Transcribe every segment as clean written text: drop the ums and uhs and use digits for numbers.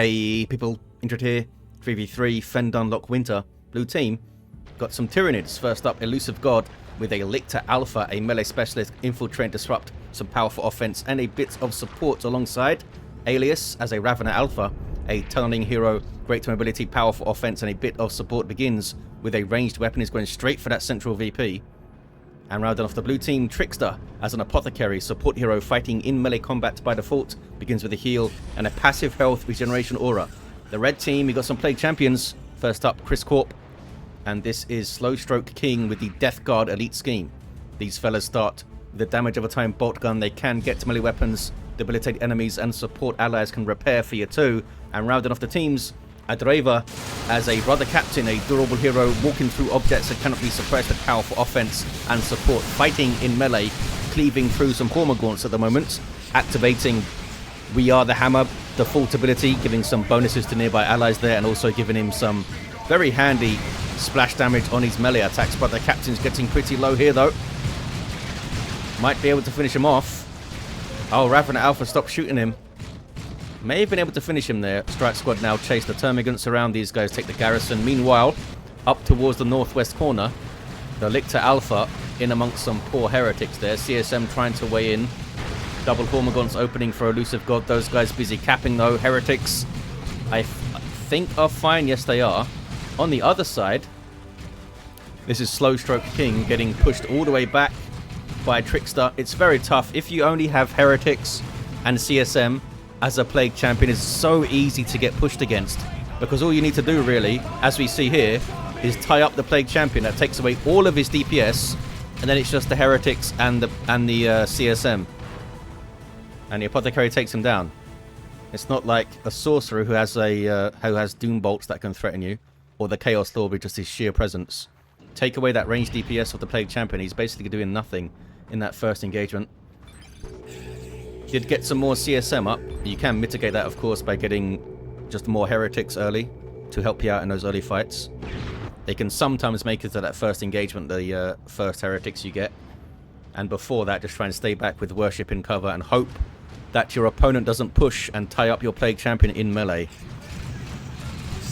Hey people, Intro here, 3v3, Fend Unlock Winter. Blue team got some Tyranids. First up, ElusiveGod with a Lictor Alpha, a melee specialist, infiltrate, disrupt, some powerful offense, and a bit of support alongside. Alias as a Ravener Alpha, a tunneling hero, great to mobility, powerful offense, and a bit of support. Begins with a ranged weapon, is going straight for that central VP. And rounding off the blue team, Trickster as an Apothecary, support hero fighting in melee combat by default, begins with a heal and a passive health regeneration aura. The red team, you got some Plague Champions. First up, Corp, and this is SlowStrokeKing with the Death Guard Elite scheme. These fellas start with the damage of a time bolt gun. They can get to melee weapons, debilitate enemies, and support allies can repair for you too. And rounding off the teams, Adreva as a brother captain, a durable hero walking through objects that cannot be suppressed with powerful offense and support, fighting in melee, cleaving through some Hormagaunts at the moment, activating We Are the Hammer default ability, giving some bonuses to nearby allies there, and also giving him some very handy splash damage on his melee attacks. But the captain's getting pretty low here though. Might be able to finish him off. Oh, Ravener Alpha, stop shooting him. May have been able to finish him there. Strike Squad now chase the Termagants around. These guys take the garrison. Meanwhile, up towards the northwest corner, the Lictor Alpha in amongst some poor heretics there. CSM trying to weigh in. Double Hormagaunts opening for ElusiveGod. Those guys busy capping though. Heretics, I think, are fine. Yes, they are. On the other side, this is SlowStrokeKing getting pushed all the way back by Trickster. It's very tough. If you only have heretics and CSM as a Plague Champion, is so easy to get pushed against, because all you need to do really, as we see here, is tie up the Plague Champion. That takes away all of his DPS, and then it's just the heretics and the CSM, and the Apothecary takes him down. It's not like a sorcerer who has Doom Bolts that can threaten you, or the Chaos Lord with just his sheer presence. Take away that ranged DPS of the Plague Champion, he's basically doing nothing in that first engagement. Did get some more CSM up. You can mitigate that, of course, by getting just more heretics early to help you out in those early fights. They can sometimes make it to that first engagement, the first heretics you get. And before that, just try and stay back with worship in cover and hope that your opponent doesn't push and tie up your Plague Champion in melee.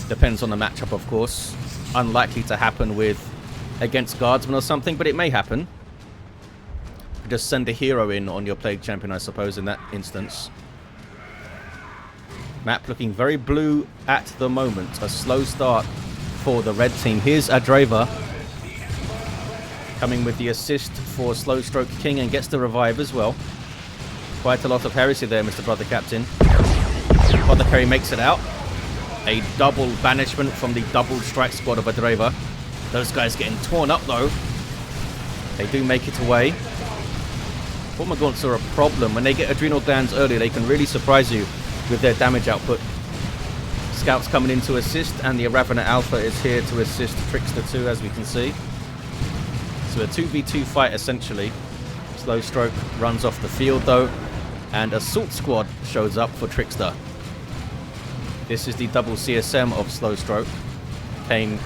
Depends on the matchup, of course. Unlikely to happen against Guardsmen or something, but it may happen. Just send a hero in on your Plague Champion, I suppose, in that instance. Map looking very blue at the moment. A slow start for the red team. Here's Adreva coming with the assist for SlowStrokeKing, and gets the revive as well. Quite a lot of heresy there, Mr. Brother Captain. Apothecary makes it out. A double banishment from the double strike squad of Adreva. Those guys getting torn up though. They do make it away. Hormagaunts are a problem. When they get adrenal glands early, they can really surprise you with their damage output. Scouts coming in to assist, and the Ravener Alpha is here to assist Trickster too, as we can see. So a 2v2 fight essentially. SlowStroke runs off the field though, and Assault Squad shows up for Trickster. This is the double CSM of SlowStroke. Came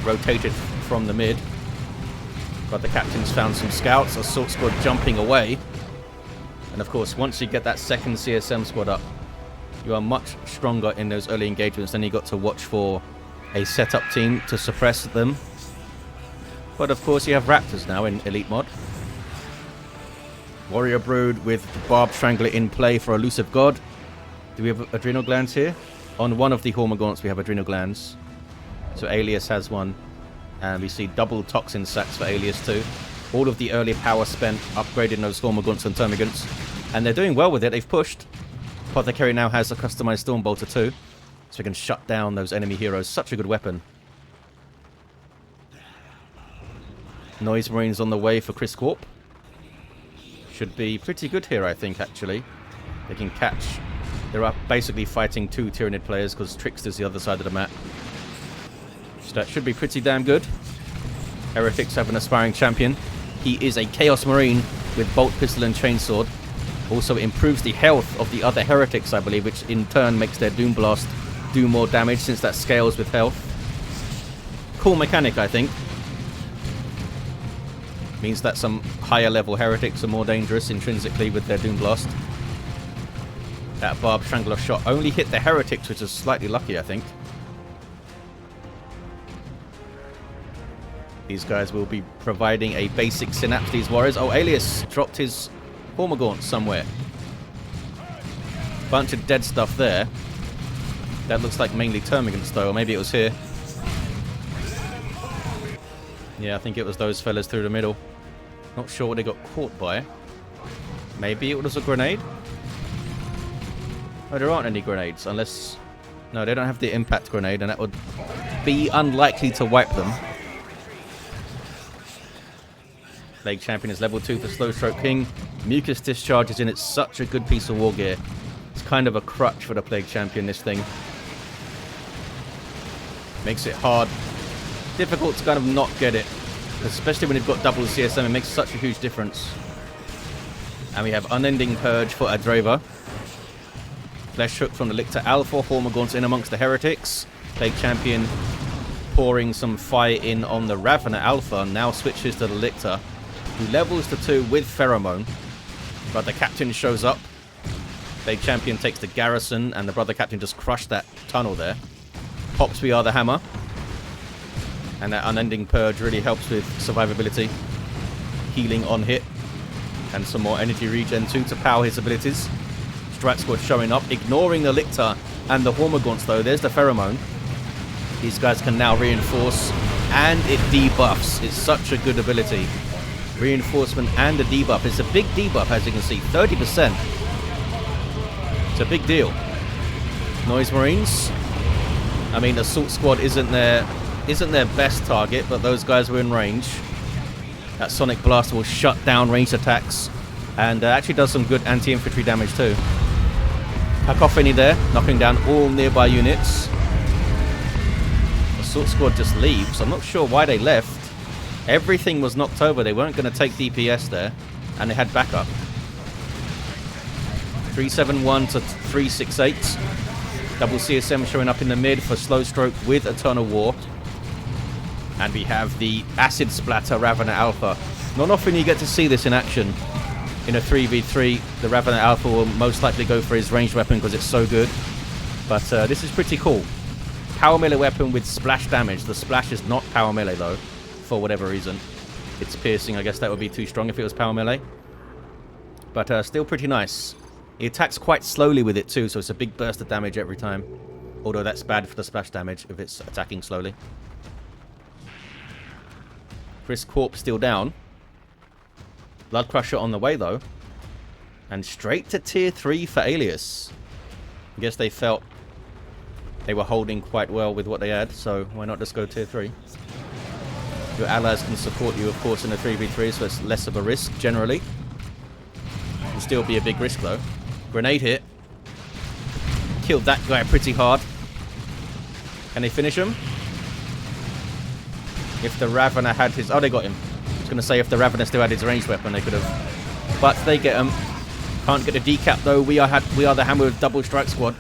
rotated from the mid. But the captain's found some scouts. Assault Squad jumping away. And of course, once you get that second CSM squad up, you are much stronger in those early engagements. Then you got to watch for a setup team to suppress them. But of course, you have Raptors now in Elite Mod. Warrior Brood with Barb Strangler in play for ElusiveGod. Do we have adrenal glands here? On one of the Hormagaunts, we have adrenal glands. So Alias has one. And we see double toxin sacks for Alias too. All of the early power spent upgrading those Hormagaunts and Termagants. And they're doing well with it. They've pushed. Apothecary now has a customized Stormbolter too. So we can shut down those enemy heroes. Such a good weapon. Noise Marines on the way for Corp. Should be pretty good here, I think, actually. They can catch. They're up basically fighting two Tyranid players because Trickster's the other side of the map. So that should be pretty damn good. Heretics have an aspiring champion. He is a Chaos Marine with Bolt Pistol and Chainsword. Also improves the health of the other heretics, I believe, which in turn makes their Doom Blast do more damage since that scales with health. Cool mechanic, I think. Means that some higher level heretics are more dangerous intrinsically with their Doom Blast. That Barb Strangler shot only hit the Heretics, which is slightly lucky, I think. These guys will be providing a basic synapse, these warriors. Oh, Alias dropped his Hormagaunt somewhere. Bunch of dead stuff there. That looks like mainly Termagants, though, or maybe it was here. Yeah, I think it was those fellas through the middle. Not sure what they got caught by. Maybe it was a grenade? Oh, there aren't any grenades, unless... No, they don't have the impact grenade, and that would be unlikely to wipe them. Plague Champion is level 2 for SlowStrokeKing. Mucus Discharge is in. It's such a good piece of war gear. It's kind of a crutch for the Plague Champion, this thing. Makes it hard. Difficult to kind of not get it. Especially when you've got double CSM, it makes such a huge difference. And we have Unending Purge for Adreva. Flesh Hook from the Lictor Alpha. Hormagaunts in amongst the Heretics. Plague Champion pouring some fire in on the Ravener Alpha. Now switches to the Lictor, who levels to 2 with Pheromone. But the Captain shows up. Plague Champion takes the Garrison, and the Brother Captain just crushed that tunnel there. Pops We Are the Hammer. And that Unending Purge really helps with survivability. Healing on hit. And some more energy regen too to power his abilities. Strike Squad showing up, ignoring the Lictor and the Hormagaunts though. There's the Pheromone. These guys can now reinforce, and it debuffs. It's such a good ability. Reinforcement and a debuff. It's a big debuff, as you can see. 30%. It's a big deal. Noise Marines. I mean, Assault Squad isn't their best target, but those guys were in range. That Sonic Blast will shut down ranged attacks, and actually does some good anti-infantry damage too. Cacophony there, knocking down all nearby units. Assault Squad just leaves. I'm not sure why they left. Everything was knocked over. They weren't going to take DPS there, and they had backup. 371 to 368. Double CSM showing up in the mid for SlowStroke with Eternal War. And we have the Acid Splatter Ravener Alpha. Not often you get to see this in action. In a 3v3, the Ravener Alpha will most likely go for his ranged weapon because it's so good. But this is pretty cool. Power melee weapon with splash damage. The splash is not power melee though, for whatever reason. It's piercing. I guess that would be too strong if it was power melee. But still pretty nice. He attacks quite slowly with it too, so it's a big burst of damage every time. Although that's bad for the splash damage if it's attacking slowly. Chris Corp still down. Blood Crusher on the way though. And straight to tier 3 for Alias. I guess they felt they were holding quite well with what they had, so why not just go tier 3? Your allies can support you, of course, in a 3v3, so it's less of a risk generally. It'll still be a big risk though. Grenade hit. Killed that guy pretty hard. Can they finish him? If the Ravener had his... Oh, they got him. I was going to say if the Ravener still had his ranged weapon, they could have. But they get him. Can't get a decap, though. We are the Hammer with double strike squad.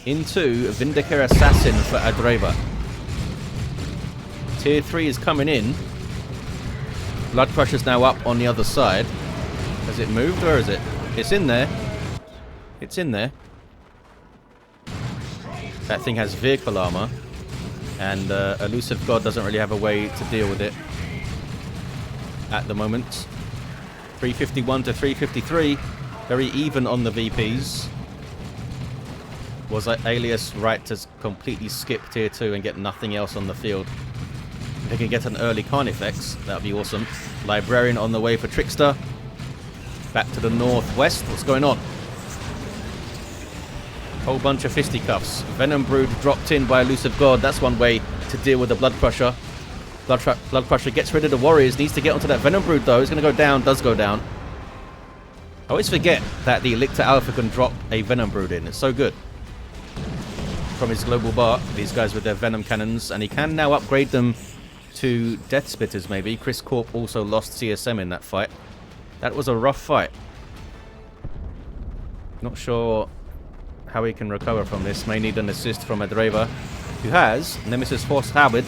Into Vindicare Assassin for Adreva. Tier 3 is coming in. Blood Crusher's now up on the other side. Has it moved? Where is it? It's in there. It's in there. That thing has vehicle armor. And ElusiveGod doesn't really have a way to deal with it at the moment. 351 to 353. Very even on the VPs. Was Alias right to completely skip tier 2 and get nothing else on the field? If they can get an early Carnifex, that would be awesome. Librarian on the way for Trickster. Back to the northwest. What's going on? Whole bunch of fisticuffs. Venom Brood dropped in by ElusiveGod. That's one way to deal with the Blood Crusher. Blood Crusher gets rid of the warriors. Needs to get onto that Venom Brood though. It's going to go down. Does go down. I always forget that the Lictor Alpha can drop a Venom Brood in. It's so good. From his global bar. These guys with their Venom Cannons. And he can now upgrade them to Death Spitters maybe. Chris Corp also lost CSM in that fight. That was a rough fight. Not sure how he can recover from this. May need an assist from Adreva, who has Nemesis Force Howard.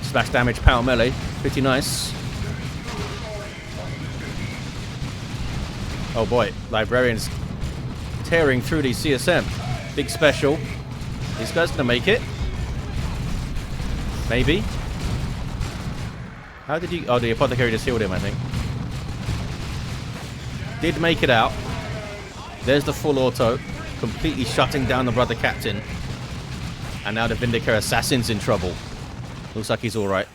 Splash damage, power melee. Pretty nice. Oh boy, Librarian's tearing through these CSM. Big special. This guy's gonna make it. Maybe. How did he... Oh, the Apothecary just healed him, I think. Did make it out. There's the full auto. Completely shutting down the Brother Captain. And now the Vindicator Assassin's in trouble. Looks like he's alright.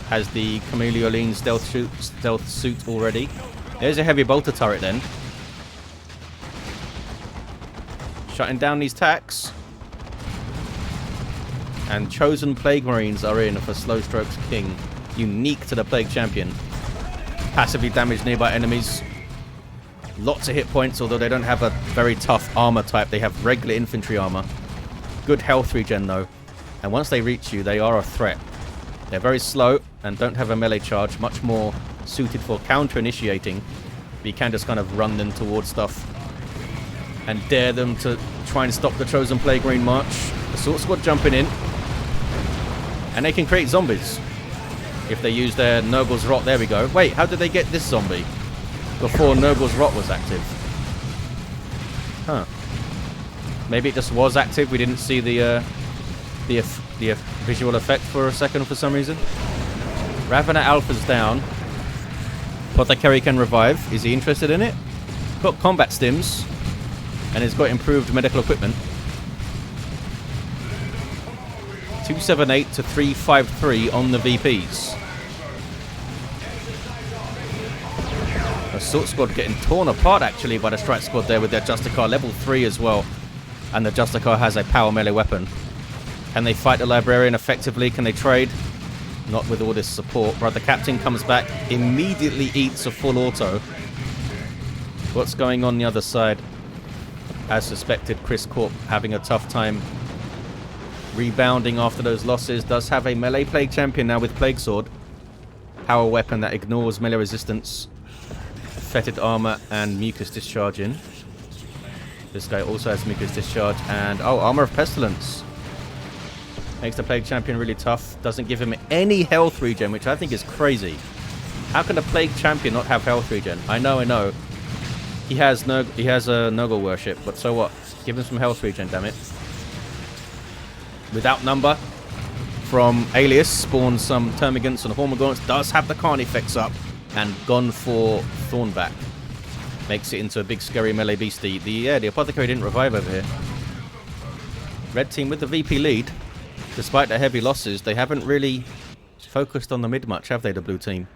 Has the Chameleoline stealth suit already. There's a heavy bolter turret then. Shutting down these tacks. And Chosen Plague Marines are in for SlowStrokeKing. Unique to the Plague Champion. Passively damage nearby enemies. Lots of hit points, although they don't have a very tough armor type. They have regular infantry armor. Good health regen though. And once they reach you, they are a threat. They're very slow and don't have a melee charge. Much more suited for counter-initiating. But you can just kind of run them towards stuff. And dare them to try and stop the Chosen Plague Marine march. Assault Squad jumping in. And they can create zombies. If they use their Nurgle's Rot. There we go. Wait, how did they get this zombie? Before Nurgle's Rot was active. Huh. Maybe it just was active. We didn't see the visual effect for a second for some reason. Ravener Alpha's down. Apothecary can revive. Is he interested in it? Got combat stims. And he's got improved medical equipment. 278 to 353 on the VPs. Assault Squad getting torn apart actually by the Strike Squad there with their Justicar level 3 as well. And the Justicar has a power melee weapon. Can they fight the Librarian effectively? Can they trade? Not with all this support. Brother Captain comes back, immediately eats a full auto. What's going on the other side? As suspected, Chris Corp having a tough time rebounding after those losses. Does have a melee Plague Champion now with Plague Sword. Power weapon that ignores melee resistance. Fetid armor and mucus discharge in. This guy also has mucus discharge and armor of pestilence. Makes the Plague Champion really tough. Doesn't give him any health regen, which I think is crazy. How can a Plague Champion not have health regen? I know. He has a Nurgle worship, but so what? Give him some health regen, damn it. Without number from Alias spawns some Termagants and Hormagaunts. Does have the Carnifex up and gone for Thornback. Makes it into a big scary melee beastie. The Apothecary didn't revive over here. Red team with the VP lead. Despite their heavy losses, they haven't really focused on the mid much, have they, the blue team?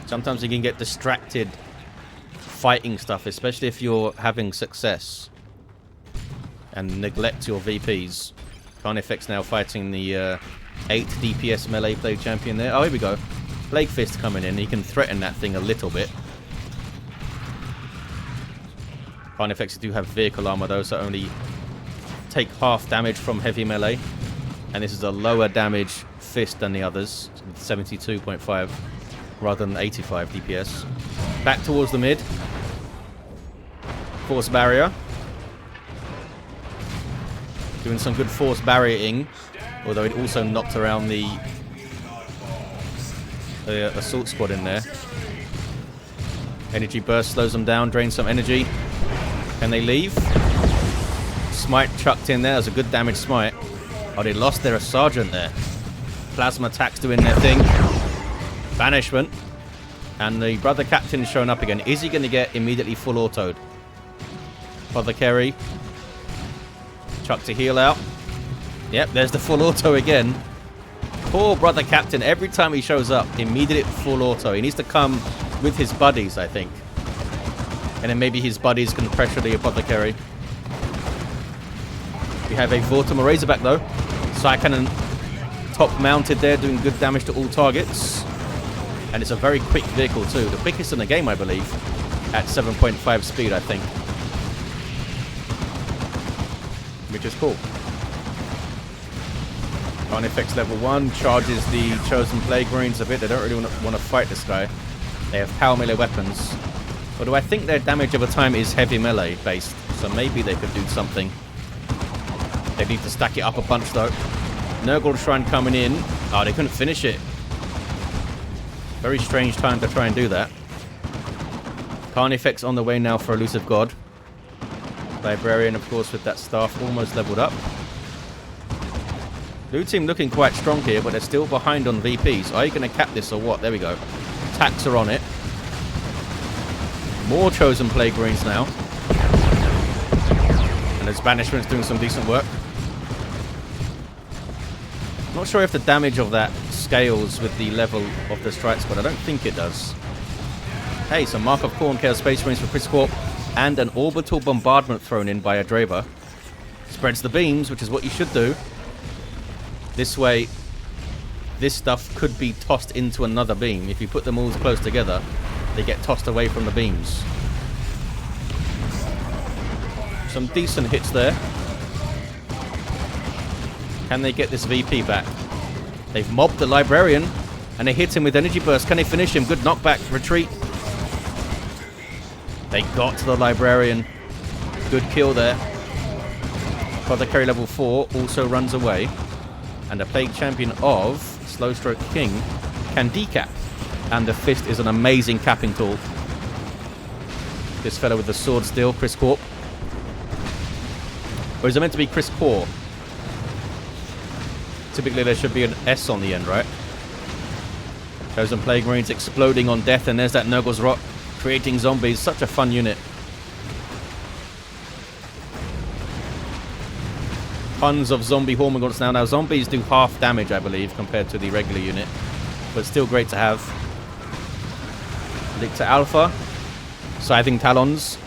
Sometimes you can get distracted fighting stuff, especially if you're having success. And neglect your VPs. Carnifex now fighting the 8 DPS melee Plague Champion there. Oh, here we go. Plague Fist coming in. He can threaten that thing a little bit. Carnifexes do have vehicle armor though, so only take half damage from heavy melee. And this is a lower damage fist than the others. 72.5 rather than 85 DPS. Back towards the mid. Force barrier. Doing some good force barriering. Although it also knocked around the assault squad in there. Energy burst slows them down, drains some energy. Can they leave? Smite chucked in there. That was a good damage smite. Oh, they lost their sergeant there. Plasma attacks doing their thing. Banishment. And the Brother Captain is showing up again. Is he going to get immediately full autoed? Apothecary. Chuck to heal out. Yep, there's the full auto again. Poor Brother Captain. Every time he shows up, immediate full auto. He needs to come with his buddies, I think. And then maybe his buddies can pressure the Apothecary. We have a Vortimer Razorback though. Psycannon top mounted there, doing good damage to all targets. And it's a very quick vehicle too. The quickest in the game, I believe. At 7.5 speed, I think. Which is cool. Carnifex level 1 charges the Chosen Plague Marines a bit. They don't really want to fight this guy. They have power melee weapons. Although I think their damage over time is heavy melee based. So maybe they could do something. They need to stack it up a bunch though. Nurgle Shrine coming in. Oh, they couldn't finish it. Very strange time to try and do that. Carnifex on the way now for Elusive God. Librarian, of course, with that staff almost leveled up. Blue team looking quite strong here, but they're still behind on VPs. Are you going to cap this or what? There we go. Attacks are on it. More Chosen Plague Marines now. And his Banishment's doing some decent work. Not sure if the damage of that scales with the level of the strikes, but I don't think it does. Hey, some Mark of Khorne Chaos Space Marines for Chris Corp, and an Orbital Bombardment thrown in by Adreva. Spreads the beams, which is what you should do. This way, this stuff could be tossed into another beam. If you put them all close together, they get tossed away from the beams. Some decent hits there. Can they get this VP back? They've mobbed the Librarian, and they hit him with Energy Burst. Can they finish him? Good knockback, retreat. They got to the Librarian. Good kill there. Apothecary level 4 also runs away. And the Plague Champion of SlowStrokeKing can decap. And the Fist is an amazing capping tool. This fellow with the sword still, Chris Corp. Or is it meant to be Chris Corp? Typically there should be an S on the end, right? Chosen Plague Marines exploding on death, and there's that Nurgle's Rot creating zombies. Such a fun unit. Tons of zombie Hormagaunts now. Now zombies do half damage, I believe, compared to the regular unit. But still great to have. Lictor Alpha. Scything Talons.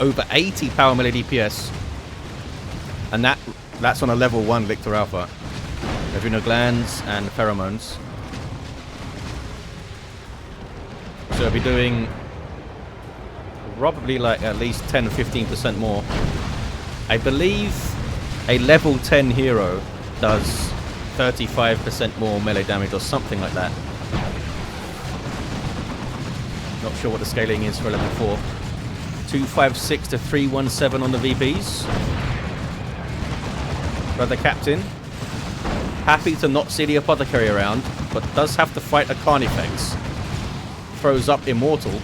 Over 80 power melee DPS. And that's on a level 1 Lictor Alpha. Adrenal glands and pheromones. So I'll be doing probably like at least 10-15% more. I believe a level 10 hero does 35% more melee damage or something like that. Not sure what the scaling is for level 4. 256 to 317 on the VPs. Brother Captain. Happy to not see the Apothecary around, but does have to fight a Carnifex. Throws up Immortal.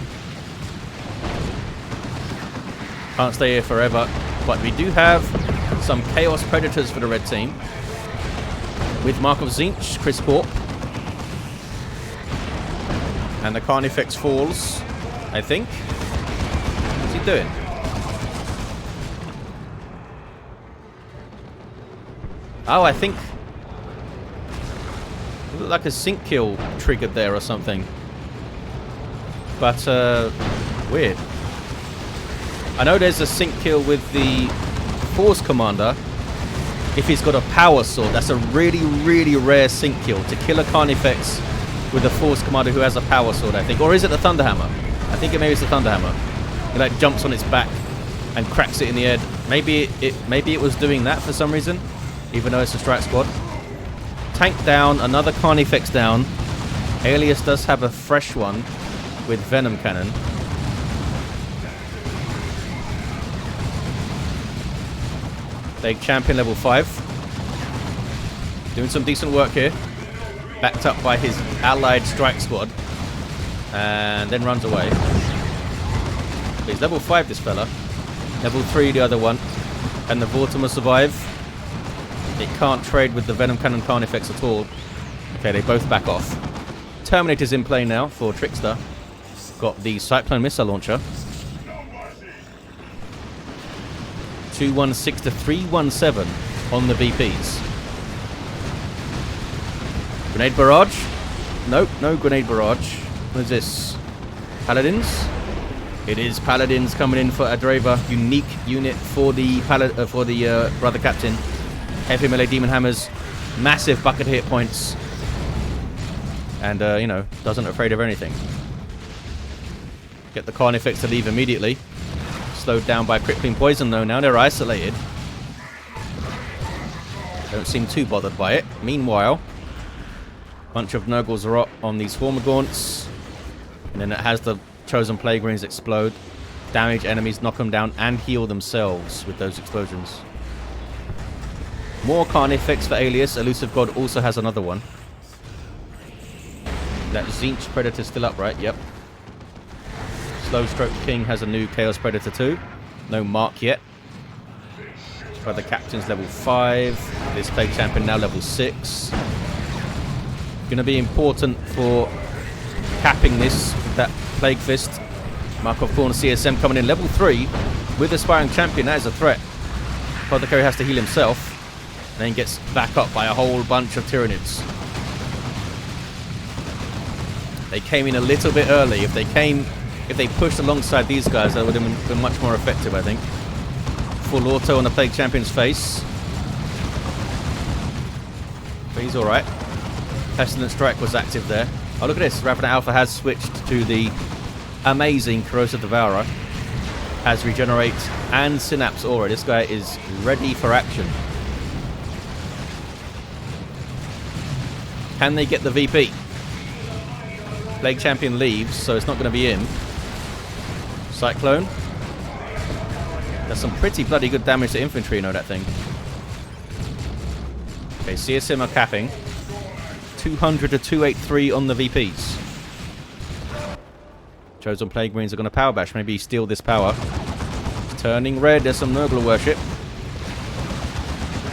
Can't stay here forever, but we do have some Chaos Predators for the red team. With Mark of Tzeentch, Chris Corp. And the Carnifex falls, I think. What's he doing? Oh, I think... it looked like a sync kill triggered there or something. But, weird. I know there's a sync kill with the Force Commander. If he's got a Power Sword, that's a really, really rare sync kill. To kill a Carnifex with a Force Commander who has a Power Sword, I think. Or is it the Thunderhammer? I think maybe it's the Thunderhammer. He like jumps on its back and cracks it in the air. Maybe it was doing that for some reason, even though it's a strike squad. Tank down, another Carnifex down. Alias does have a fresh one with Venom Cannon. Plague Champion level 5. Doing some decent work here. Backed up by his allied strike squad. And then runs away. He's level 5, this fella. Level 3, the other one. Can the Vortimer survive? It can't trade with the Venom Cannon Carnifex at all. Okay, they both back off. Terminator's in play now for Trickster. Got the Cyclone Missile Launcher. 216 to 317 on the VPs. Grenade Barrage? Nope, no Grenade Barrage. What is this? Paladins? It is Paladins coming in for Adreva. Unique unit for the Brother Captain. Heavy melee Demon Hammers. Massive bucket hit points. And, you know, doesn't afraid of anything. Get the Carnifex to leave immediately. Slowed down by Crippling Poison, though. Now they're isolated. Don't seem too bothered by it. Meanwhile, bunch of Nurgle's Rot on these Hormagaunts. And then it has the Chosen Plague Marines explode. Damage enemies, knock them down, and heal themselves with those explosions. More Carnifex for Alias. ElusiveGod also has another one. That Tzeentch Predator's still up, right? Yep. SlowStrokeKing has a new Chaos Predator too. No mark yet. But the captain's level 5. This Plague Champion now level 6. Going to be important for capping this, that Plague Fist. Mark of Corn CSM coming in level 3 with Aspiring Champion. That is a threat. Apothecary has to heal himself. And then gets back up by a whole bunch of Tyranids. They came in a little bit early. If they pushed alongside these guys, that would have been much more effective, I think. Full auto on the Plague Champion's face. But he's alright. Pestilent Strike was active there. Oh, look at this. Ravenous Alpha has switched to the amazing Corrosive Devourer. Has Regenerate and Synapse Aura. This guy is ready for action. Can they get the VP? Plague Champion leaves, so it's not going to be him. Cyclone. That's some pretty bloody good damage to infantry, you know, that thing. Okay, CSM are capping. 200 to 283 on the VPs. Chosen Plague Marines are going to power bash. Maybe steal this power. It's turning red. There's some Nurgle worship.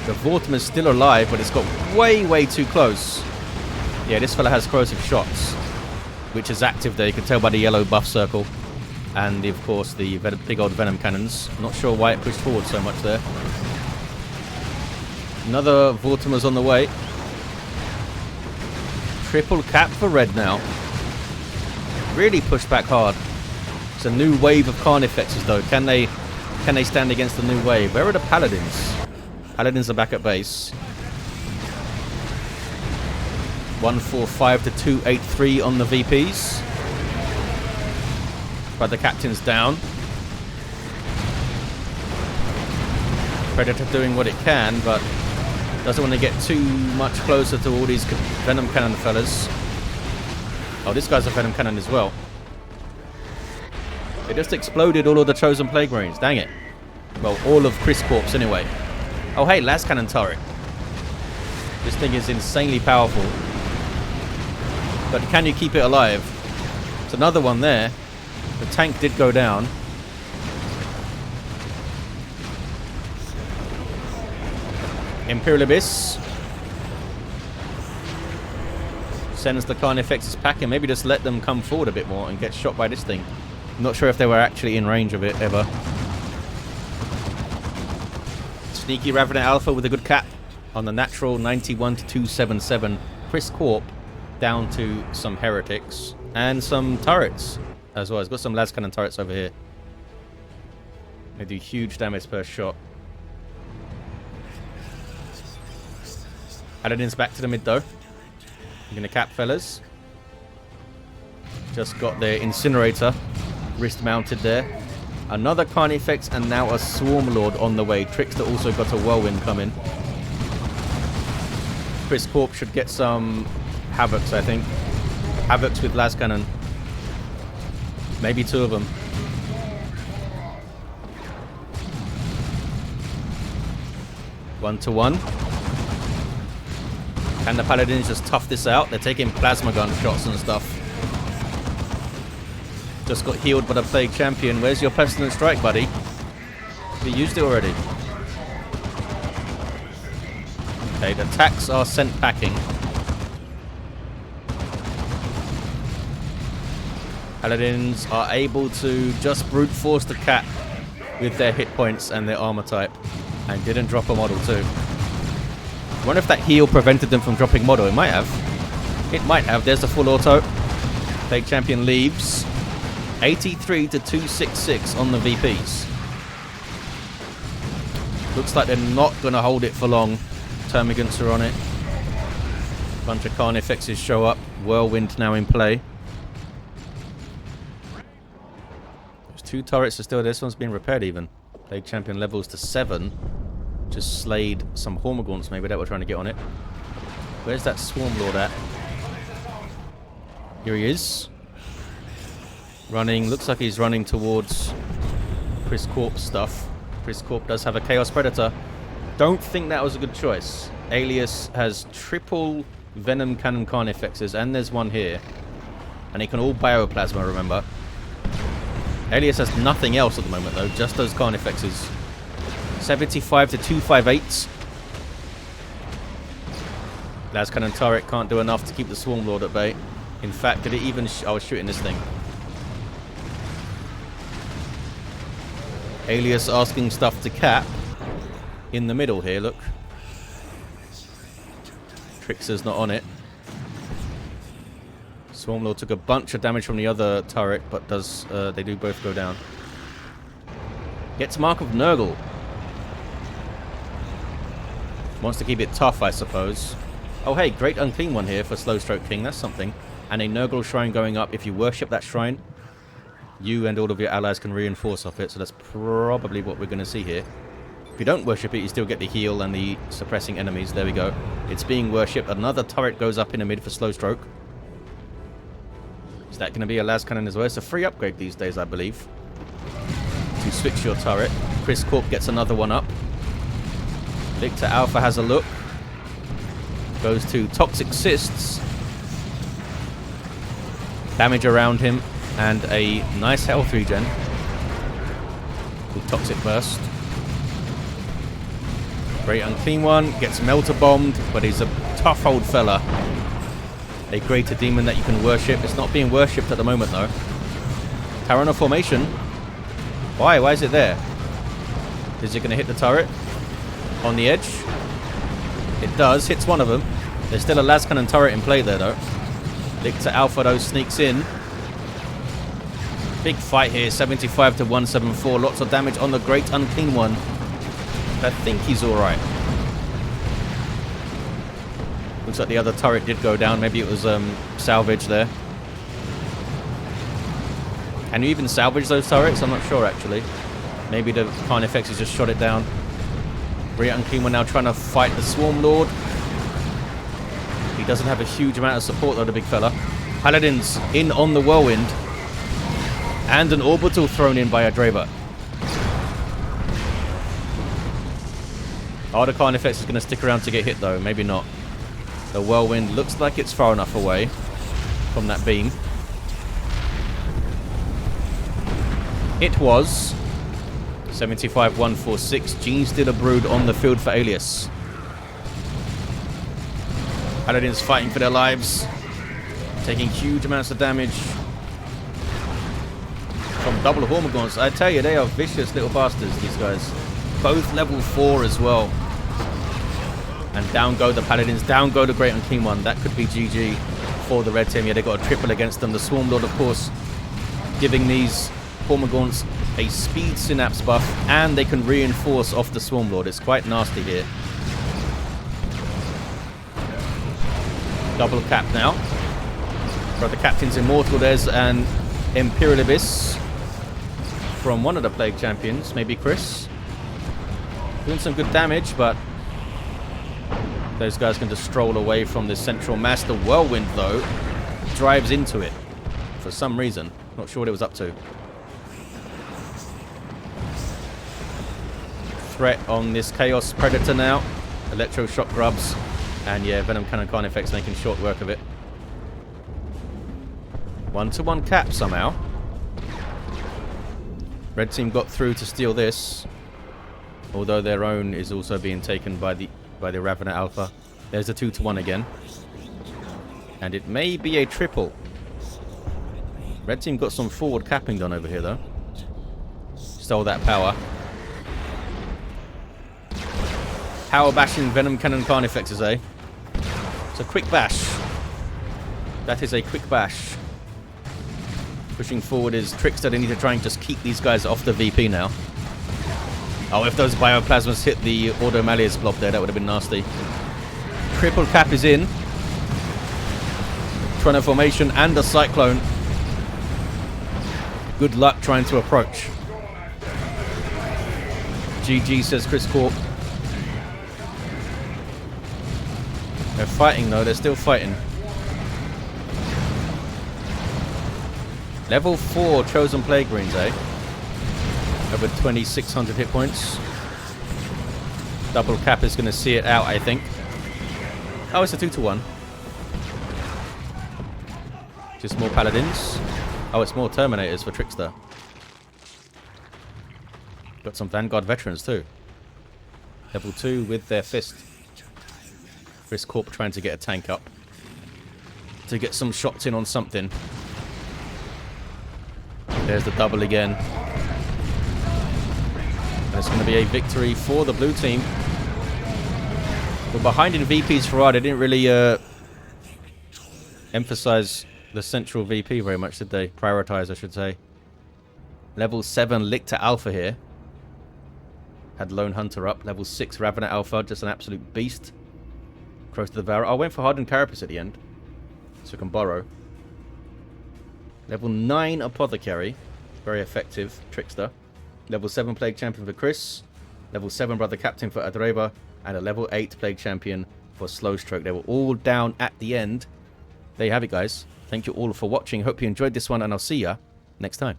The Vortum is still alive, but it's got way, way too close. Yeah, this fella has corrosive shots, which is active there. You can tell by the yellow buff circle. And, of course, the big old venom cannons. Not sure why it pushed forward so much there. Another Vortimer's on the way. Triple cap for red now. Really pushed back hard. It's a new wave of Carnifexes, though. Can they stand against the new wave? Where are the Paladins? Paladins are back at base. 145 to 283 on the VPs. But the captain's down. Predator doing what it can, but doesn't want to get too much closer to all these venom cannon fellas. Oh, this guy's a venom cannon as well. They just exploded all of the chosen Plague Marines. Dang it. Well, all of Chris Corp's anyway. Oh, hey, las cannon turret. This thing is insanely powerful. But can you keep it alive? It's another one there. The tank did go down. Imperial Abyss sends the Carnifexes packing. Maybe just let them come forward a bit more and get shot by this thing. I'm not sure if they were actually in range of it ever. Sneaky Ravenous Alpha with a good cap on the natural 91 to 277. Chris Corp down to some heretics and some turrets as well. He's got some las cannon turrets over here. They do huge damage per shot. Paladin's back to the mid though. I'm gonna cap fellas. Just got their incinerator wrist mounted there. Another Carnifex and now a Swarm Lord on the way. Trickster also got a Whirlwind coming. Chris Corp should get some Havocs, I think. Havocs with las cannon. Maybe two of them. One to one. Can the Paladins just tough this out? They're taking plasma gun shots and stuff. Just got healed by the Plague Champion. Where's your Pestilent Strike, buddy? We used it already. Okay, the attacks are sent packing. Paladins are able to just brute force the cap with their hit points and their armor type. And didn't drop a model too. I wonder if that heal prevented them from dropping model. It might have. It might have. There's the full auto. Plague Champion leaves. 83 to 266 on the VPs. Looks like they're not going to hold it for long. Termagants are on it. Bunch of Carnifexes show up. Whirlwind now in play. There's two turrets are still there. This one's been repaired even. Plague Champion levels to 7. Just slayed some Hormagaunts maybe that were trying to get on it. Where's that Swarm Lord at? Here he is. Running, looks like he's running towards Chris Corp stuff. Chris Corp does have a Chaos Predator. Don't think that was a good choice. Alias has triple Venom Cannon Carnifexes, and there's one here. And he can all Bioplasma, remember. Alias has nothing else at the moment though, just those Carnifexes. 75 to 258. Las Cannon turret can't do enough to keep the Swarm Lord at bay. In fact, did it even... I was shooting this thing. Alias asking stuff to cap. In the middle here, look. Trickster's not on it. Swarm Lord took a bunch of damage from the other turret, but does they do both go down. Gets Mark of Nurgle. Wants to keep it tough, I suppose. Oh hey, great unclean one here for SlowStrokeKing, that's something. And a Nurgle shrine going up. If you worship that shrine, you and all of your allies can reinforce off it, so that's probably what we're going to see here. If you don't worship it, you still get the heal and the suppressing enemies. There we go. It's being worshipped. Another turret goes up in the mid for SlowStroke. Is that going to be a las cannon as well? It's a free upgrade these days, I believe, to switch your turret. Corp gets another one up. Lictor Alpha has a look. Goes to Toxic Cysts. Damage around him. And a nice health regen. With Toxic Burst. Great unclean one. Gets Melter Bombed. But he's a tough old fella. A greater demon that you can worship. It's not being worshipped at the moment though. Tyranids formation. Why? Why is it there? Is it going to hit the turret? On the edge? It does. Hits one of them. There's still a las cannon turret in play there though. Lictor Alpha though sneaks in. Big fight here. 75 to 174. Lots of damage on the great unclean one. I think he's alright. Looks like the other turret did go down. Maybe it was salvage there. Can you even salvage those turrets? I'm not sure actually. Maybe the Carnifexes just shot it down. Great unclean one now trying to fight the Swarm Lord. He doesn't have a huge amount of support though, the big fella. Paladins in on the Whirlwind. And an orbital thrown in by Adreva. Are the Carnifex is going to stick around to get hit though? Maybe not. The Whirlwind looks like it's far enough away from that beam. It was 75-146. Gene's still a brood on the field for Alias. Paladins fighting for their lives. Taking huge amounts of damage from double Hormagaunts. I tell you, they are vicious little bastards, these guys. Both level 4 as well. And down go the Paladins. Down go the Great Unclean One. That could be GG for the red team. Yeah, they got a triple against them. The Swarm Lord, of course, giving these Hormagaunts a speed synapse buff. And they can reinforce off the Swarm Lord. It's quite nasty here. Double cap now. Got the Captain's Immortal. There's an Imperial Abyss from one of the Plague Champions. Maybe Chris. Doing some good damage, but those guys can just stroll away from this central mass. The Whirlwind, though, drives into it for some reason. Not sure what it was up to. Threat on this Chaos Predator now. Electroshock grubs. And yeah, Venom Cannon Carnifex making short work of it. 1-to-1 cap somehow. Red team got through to steal this. Although their own is also being taken by the Ravener Alpha. There's a 2-to-1 again. And it may be a triple. Red team got some forward capping done over here though. Stole that power. Power bashing Venom Cannon Carnifexes, eh? It's a quick bash. That is a quick bash. Pushing forward is Trickster. They need to try and just keep these guys off the VP now. Oh, if those bioplasmas hit the Ordo Malleus blob there, that would have been nasty. Triple cap is in. Trono formation and a Cyclone. Good luck trying to approach. GG, says Chris Corp. They're fighting though, they're still fighting. Level 4 Chosen Plague Greens, eh? Over 2,600 hit points. Double cap is going to see it out, I think. Oh, it's a 2-to-1. Just more Paladins. Oh, it's more Terminators for Trickster. Got some Vanguard veterans too. Level 2 with their fist. This Corp trying to get a tank up. To get some shots in on something. There's the double again. And it's going to be a victory for the blue team. We're behind in VPs for Ordo. They didn't really emphasize the central VP very much, did they? Prioritize, I should say. Level 7 Lictor Alpha here. Had Lone Hunter up. Level 6 Ravener Alpha, just an absolute beast. Close to the Devourer. I went for Hardened Carapace at the end, so I can borrow. Level 9 Apothecary. Very effective trickster. Level 7 Plague Champion for Chris. Level 7 Brother Captain for Adreva. And a level 8 Plague Champion for SlowStroke. They were all down at the end. There you have it, guys. Thank you all for watching. Hope you enjoyed this one, and I'll see ya next time.